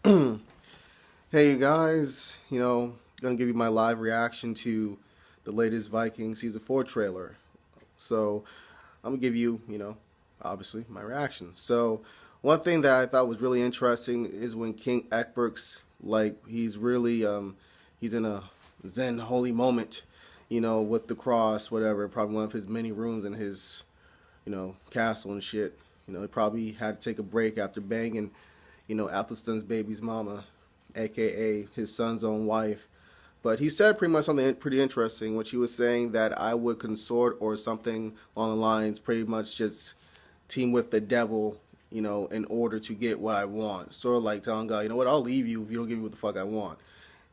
Hey you guys, gonna give you my live reaction to the latest Vikings season 4 trailer. So I'm gonna give you, obviously my reaction. So one thing that I thought was really interesting is when King Ekberg's he's really he's in a Zen holy moment, with the cross, whatever, probably one of his many rooms in his, castle and shit. He probably had to take a break after banging, Athelston's baby's mama, aka his son's own wife. But he said pretty much something pretty interesting, which he was saying that I would consort or something along the lines, pretty much just team with the devil, in order to get what I want. Sort of like telling God, you know what, I'll leave you if you don't give me what the fuck I want.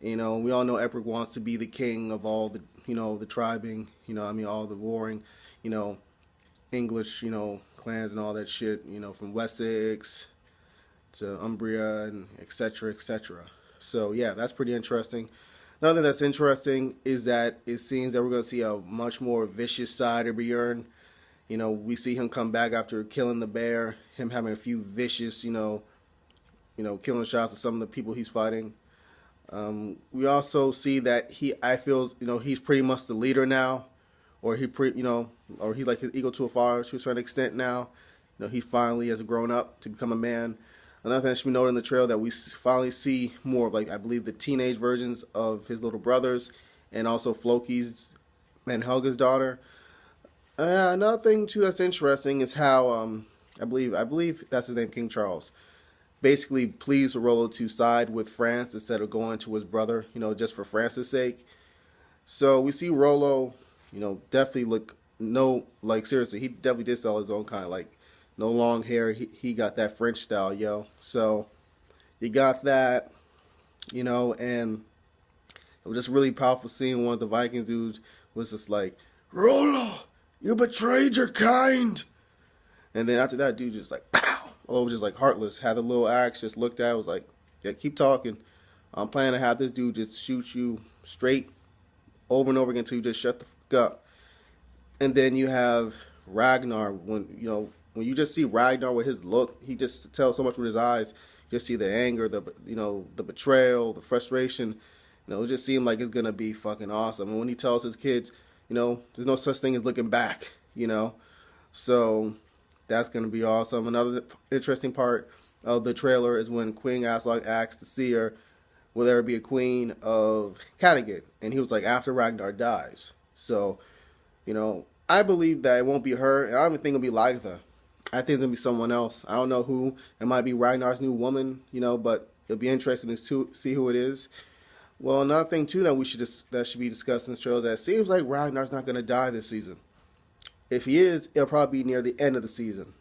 We all know Epic wants to be the king of all the, the tribing, all the warring, you know, English, clans and all that shit, from Wessex to Umbria and etc. etc. So yeah, that's pretty interesting. Another thing that's interesting is that it seems that we're going to see a much more vicious side of Bjorn. We see him come back after killing the bear, him having a few vicious, killing shots of some of the people he's fighting. We also see that I feel, he's pretty much the leader now, or or he's like his equal to a father to a certain extent now. He finally has grown up to become a man. Another thing that should be noted in the trailer that we finally see more of, I believe, the teenage versions of his little brothers, and also Floki's and Helga's daughter. Another thing too that's interesting is how I believe that's his name, King Charles, basically pleased Rollo to side with France instead of going to his brother, just for France's sake. So we see Rollo, definitely look no like seriously, he definitely did sell his own kind, like no long hair. He got that French style, yo. So you got that, and it was just really powerful seeing one of the Vikings dudes was just like, Rollo, you betrayed your kind. And then after that, dude just like, pow! Oh, just like heartless. Had the little axe, just looked at it, was like, yeah, keep talking. I'm planning to have this dude just shoot you straight over and over again until you just shut the fuck up. And then you have Ragnar, when you just see Ragnar with his look, he just tells so much with his eyes. You just see the anger, the betrayal, the frustration. It just seemed like it's gonna be fucking awesome. And when he tells his kids, there's no such thing as looking back. So that's gonna be awesome. Another interesting part of the trailer is when Queen Aslog asks the seer, "Will there be a queen of Kattegat?" And he was like, "After Ragnar dies." So, I believe that it won't be her, and I don't even think it'll be Lytha. I think it's gonna be someone else. I don't know who. It might be Ragnar's new woman, but it'll be interesting to see who it is. Well, another thing too that should be discussed in this trailer is that it seems like Ragnar's not gonna die this season. If he is, it'll probably be near the end of the season.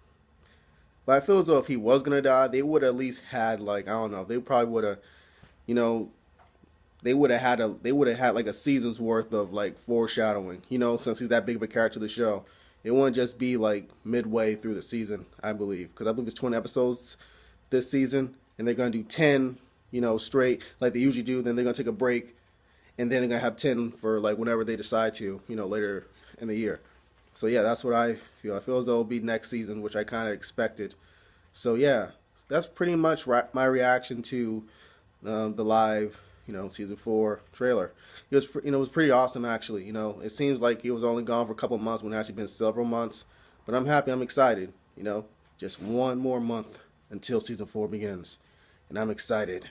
But I feel as though if he was gonna die, they would at least had I don't know, they probably would have, you know, they would have had like a season's worth of like foreshadowing, since he's that big of a character of the show. It wouldn't just be like midway through the season, I believe, because I believe it's 20 episodes this season, and they're gonna do 10, straight like they usually do. Then they're gonna take a break, and then they're gonna have 10 for like whenever they decide to, later in the year. So yeah, that's what I feel. I feel as though it'll be next season, which I kind of expected. So yeah, that's pretty much my reaction to the live, season 4 trailer. It was pretty awesome actually. It seems like it was only gone for a couple months when it actually been several months. But I'm happy. I'm excited. Just one more month until season 4 begins, and I'm excited.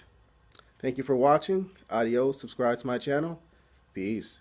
Thank you for watching. Adios. Subscribe to my channel. Peace.